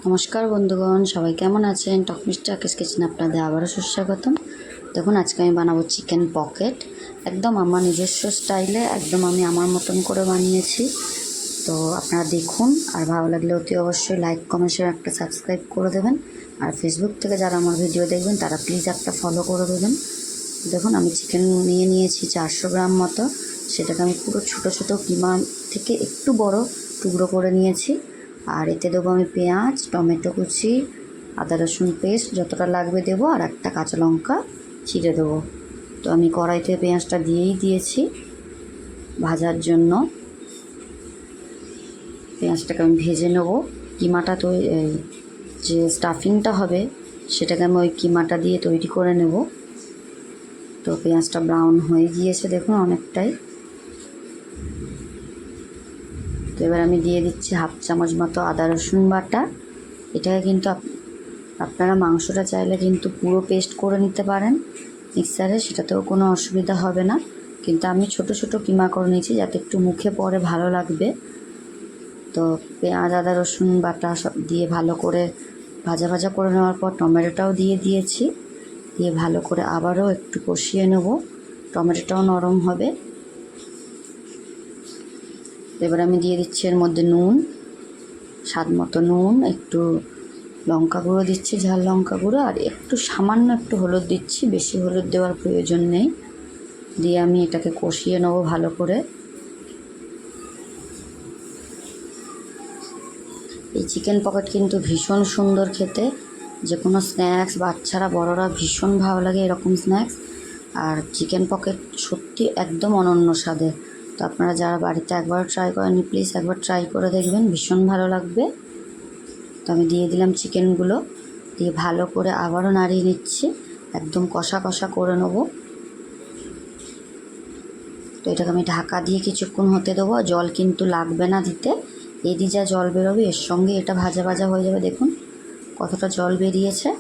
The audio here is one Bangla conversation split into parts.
নমস্কার বন্ধুগণ, সবাই কেমন আছেন? টক মিষ্টি আকেশ কিচেনে আপনাদের আবারও সুস্বাগতম। দেখুন, আজকে আমি বানাবো চিকেন পকেট, একদম আমার নিজস্ব স্টাইলে, একদম আমি আমার মতন করে বানিয়েছি। তো আপনারা দেখুন, আর ভালো লাগলে অতি অবশ্যই লাইক কমেন্ট শেয়ার একটা সাবস্ক্রাইব করে দেবেন। আর ফেসবুক থেকে যারা আমার ভিডিও দেখবেন তারা প্লিজ একটা ফলো করে দেবেন। দেখুন, আমি চিকেন নিয়েছি 400 গ্রাম মতো। সেটাকে আমি পুরো ছোট ছোট কিমা থেকে একটু বড় টুকরো করে নিয়েছি। আর এতে দেবো আমি পেঁয়াজ, টমেটো কুচি, আদা রসুন পেস্ট যতটা লাগবে দেবো, আর একটা কাঁচা লঙ্কা চিড়ে দেবো। তো আমি কড়াইতে পেঁয়াজটা দিয়েই দিয়েছি ভাজার জন্য। পেঁয়াজটাকে আমি ভেজে নেব। কিমাটা তো যে স্টাফিংটা হবে সেটাকে আমি ওই কিমাটা দিয়ে তৈরি করে নেব। তো পেঁয়াজটা ব্রাউন হয়ে গিয়েছে দেখুন অনেকটাই। তো এবার আমি দিয়ে দিচ্ছি হাফ চামচ মতো আদা রসুন বাটা। এটাকে কিন্তু আপনারা মাংসটা চাইলে কিন্তু পুরো পেস্ট করে নিতে পারেন মিক্সারে, সেটাতেও কোনো অসুবিধা হবে না। কিন্তু আমি ছোট ছোট কিমা করে নিয়েছি যাতে একটু মুখে পরে ভালো লাগবে। তো পেঁয়াজ আদা রসুন বাটা সব দিয়ে ভালো করে ভাজা ভাজা করে নেওয়ার পর টমেটোটাও দিয়ে দিয়েছি। দিয়ে ভালো করে আবারও একটু কষিয়ে নেব, টমেটোটাও নরম হবে। এবার আমি দিয়ে দিচ্ছি এর মধ্যে নুন, স্বাদ মতো নুন, একটু লঙ্কা গুঁড়ো দিচ্ছি, ঝাল লঙ্কা গুঁড়ো, আর একটু সামান্য একটু হলুদ দিচ্ছি, বেশি হলুদ দেওয়ার প্রয়োজন নেই। দিয়ে আমি এটাকে কষিয়ে নেব ভালো করে। এই চিকেন পকেট কিন্তু ভীষণ সুন্দর খেতে, যে কোনো স্ন্যাক্স, বাচ্চারা বড়রা ভীষণ ভালো লাগে এরকম স্ন্যাক্স। আর চিকেন পকেট সত্যি একদম অনন্য স্বাদের। তো আপনারা যারা বাড়িতে একবার ট্রাই করেননি প্লিজ একবার ট্রাই করে দেখবেন, ভীষণ ভালো লাগবে। তো আমি দিয়ে দিলাম চিকেনগুলো, দিয়ে ভালো করে আবারও নাড়িয়ে নিচ্ছি, একদম কষা কষা করে নেব। তো এটাকে আমি ঢাকা দিয়ে কিছুক্ষণ হতে দেবো। জল কিন্তু লাগবে না দিতে, এরই যা জল বেরোবে এর সঙ্গে এটা ভাজা ভাজা হয়ে যাবে। দেখুন কতটা জল বেরিয়েছে।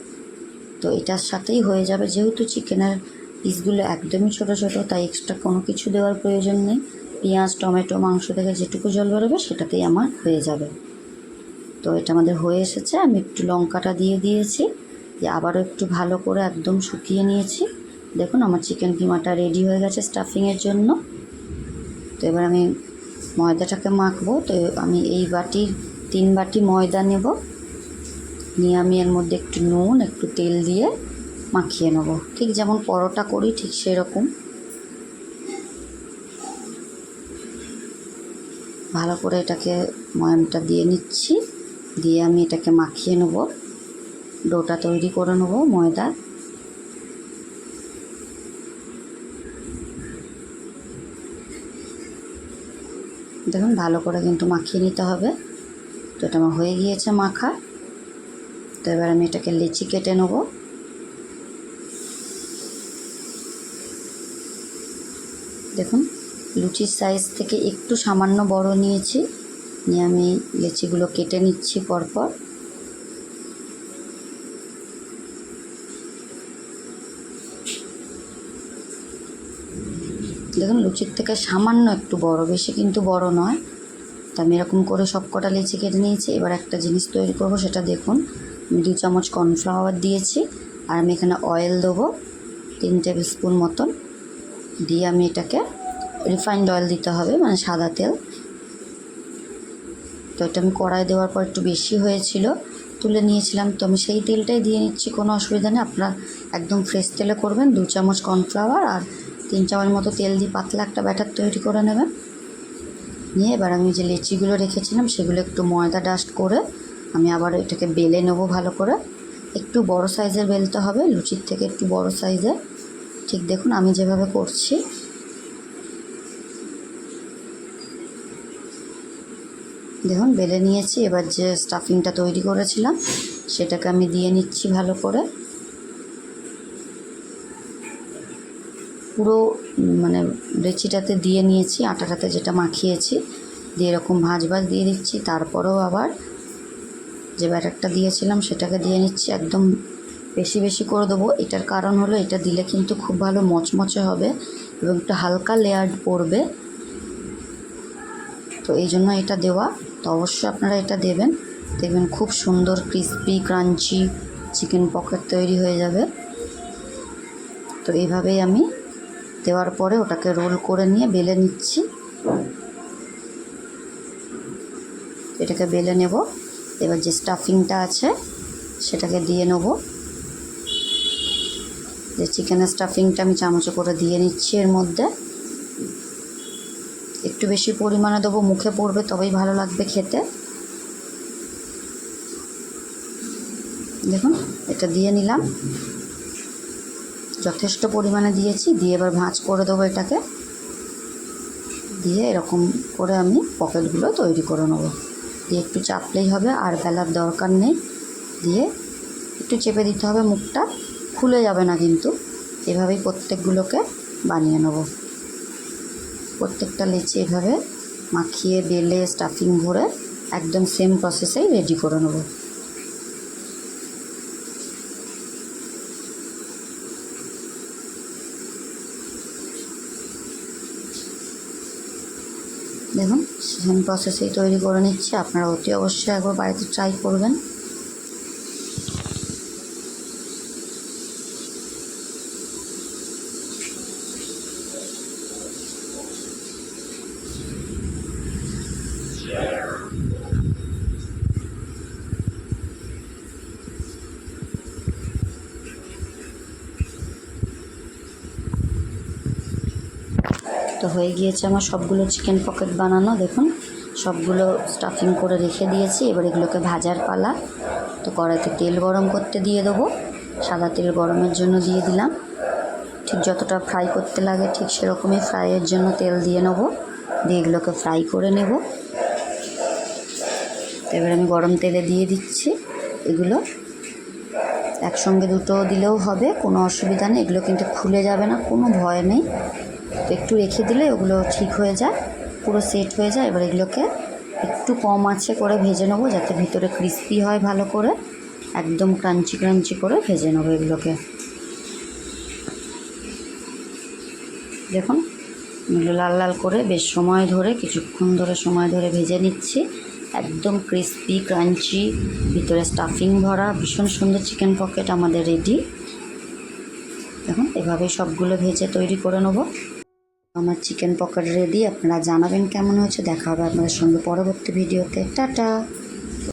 তো এটার সাথেই হয়ে যাবে, যেহেতু চিকেনের পিসগুলো একদমই ছোট ছোট, তাই এক্সট্রা কোনো কিছু দেওয়ার প্রয়োজন নেই। পেঁয়াজ টমেটো মাংস থেকে যেটুকু জল বেরোবে সেটাতেই আমার হয়ে যাবে। তো এটা আমাদের হয়ে এসেছে। আমি একটু লঙ্কাটা দিয়ে দিয়েছি, দিয়ে আবারও একটু ভালো করে একদম শুকিয়ে নিয়েছি। দেখুন আমার চিকেন কিমাটা রেডি হয়ে গেছে স্টাফিংয়ের জন্য। তো এবার আমি ময়দাটাকে মাখবো। তো আমি এই বাটির 3 বাটি ময়দা নেব, নিয়ে আমি এর মধ্যে একটু নুন একটু তেল দিয়ে মাখিয়ে নেব, ঠিক যেমন পরোটা করি ঠিক সেরকম। ভালো করে এটাকে ময়ামটা দিয়ে নিচ্ছি, দিয়ে আমি এটাকে মাখিয়ে নেব, ডোটা তৈরি করে নেব ময়দা। দেখুন ভালো করে কিন্তু মাখিয়ে নিতে হবে। তো এটা আমার হয়ে গিয়েছে মাখা। তো এবার আমি এটাকে লেচি কেটে নেব। দেখুন লুচির সাইজ থেকে একটু সামান্য বড় নিয়েছি, নিয়ে আমি লেচিগুলো কেটে নিচ্ছি পরপর। দেখুন লুচির থেকে সামান্য একটু বড়, বেশি কিন্তু বড় নয়। তো আমি এরকম করে সব কটা লেচি কেটে নিয়েছি। এবার একটা জিনিস তৈরি করব, সেটা দেখুন। আমি 2 চামচ কর্নফ্লাওয়ার দিয়েছি, আর আমি এখানে অয়েল দেবো 3 টেবিল স্পুন মতন। দিয়ে আমি এটাকে রিফাইন্ড অয়েল দিতে হবে, মানে সাদা তেল। তো এটা আমি কড়াই দেওয়ার পর একটু বেশি হয়েছিল, তুলে নিয়েছিলাম। তো আমি সেই তেলটাই দিয়ে নিচ্ছি, কোনো অসুবিধা নেই। আপনারা একদম ফ্রেশ তেলে করবেন। 2 চামচ কর্নফ্লাওয়ার আর 3 চামচ মতো তেল দিয়ে পাতলা একটা ব্যাটার তৈরি করে নেবেন। নিয়ে এবার আমি যে লেচিগুলো রেখেছিলাম সেগুলো একটু ময়দা ডাস্ট করে আমি আবার এটাকে বেলে নেবো ভালো করে। একটু বড় সাইজের বেলতে হবে, লুচির থেকে একটু বড় সাইজের। ঠিক দেখুন আমি যেভাবে করছি। দেখুন বেলে নিয়েছি। এবার যে স্টাফিংটা তৈরি করেছিলাম সেটাকে আমি দিয়ে নিচ্ছি ভালো করে, পুরো মানে লেচিটাতে দিয়ে নিয়েছি, আটাটাতে যেটা মাখিয়েছি। দিয়ে এরকম ভাঁজ ভাঁজ দিয়ে দিচ্ছি। তারপরেও আবার যে ব্যাটারটা দিয়েছিলাম সেটাকে দিয়ে নিচ্ছি। একদম বেশি বেশি করে দেবো, এটার কারণ হলো এটা দিলে কিন্তু খুব ভালো মচমচে হবে এবং একটু হালকা লেয়ার পড়বে। তো এই জন্য এটা দেওয়া। তো অবশ্যই আপনারা এটা দেবেন। দেখবেন খুব সুন্দর ক্রিস্পি ক্রাঞ্চি চিকেন পকেট তৈরি হয়ে যাবে। তো এইভাবেই আমি দেওয়ার পরে ওটাকে রোল করে নিয়ে বেলে নিচ্ছি। এটাকে বেলে নেব। এবার যে স্টাফিংটা আছে সেটাকে দিয়ে নেব। যে চিকেনের স্টাফিংটা আমি চামচে করে দিয়ে নিচ্ছি এর মধ্যে। একটু বেশি পরিমাণে দেবো, মুখে পড়বে তবেই ভালো লাগবে খেতে। দেখুন এটা দিয়ে নিলাম, যথেষ্ট পরিমাণে দিয়েছি। দিয়ে এবার ভাঁজ করে দেবো এটাকে, দিয়ে এরকম করে আমি পকেটগুলো তৈরি করে নেব। দিয়ে একটু চাপলেই হবে, আর বেলার দরকার নেই। দিয়ে একটু চেপে দিতে হবে, মুখটা খুলে যাবে না কিন্তু। এভাবেই প্রত্যেকগুলোকে বানিয়ে নেব। প্রত্যেকটা লেচি এভাবে মাখিয়ে বেলে স্টাফিং ভরে একদম সেম প্রসেসেই রেডি করে নেব। দেখুন সেম প্রসেসেই তৈরি করে নিচ্ছি। আপনারা অতি অবশ্যই একবার বাড়িতে ট্রাই করবেন। তো হয়ে গিয়েছে আমার সবগুলো চিকেন পকেট বানানো। দেখুন সবগুলো স্টাফিং করে রেখে দিয়েছি। এবার এগুলোকে ভাজার পালা। তো কড়াইতে তেল গরম করতে দিয়ে দেবো। সাদা তেল গরমের জন্য দিয়ে দিলাম। ঠিক যতটা ফ্রাই করতে লাগে ঠিক সেরকমই ফ্রাইয়ের জন্য তেল দিয়ে নেবো। দিয়ে এগুলোকে ফ্রাই করে নেব। এবার আমি গরম তেলে দিয়ে দিচ্ছি এগুলো। একসঙ্গে দুটো দিলেও হবে, কোনো অসুবিধা নেই। এগুলো কিন্তু খুলে যাবে না, কোনো ভয় নেই। একটু রেখে দিলে ওগুলো ঠিক হয়ে যায়, পুরো সেট হয়ে যায়। এবার এগুলোকে একটু কম আঁচে করে ভেজে নেবো, যাতে ভিতরে ক্রিস্পি হয় ভালো করে। একদম ক্রাঞ্চি ক্রাঞ্চি করে ভেজে নেবো এগুলোকে। দেখুন এগুলো লাল লাল করে বেশ সময় ধরে, কিছুক্ষণ ধরে সময় ধরে ভেজে নিচ্ছি। একদম ক্রিস্পি ক্রাঞ্চি, ভিতরে স্টাফিং ভরা, ভীষণ সুন্দর চিকেন পকেট আমাদের রেডি। দেখুন এভাবেই সবগুলো ভেজে তৈরি করে নেব। আমার চিকেন পকেট রেডি। আপনারা জানাবেন কেমন হয়েছে। দেখা হবে আপনাদের সঙ্গে পরবর্তী ভিডিওতে। টাটা।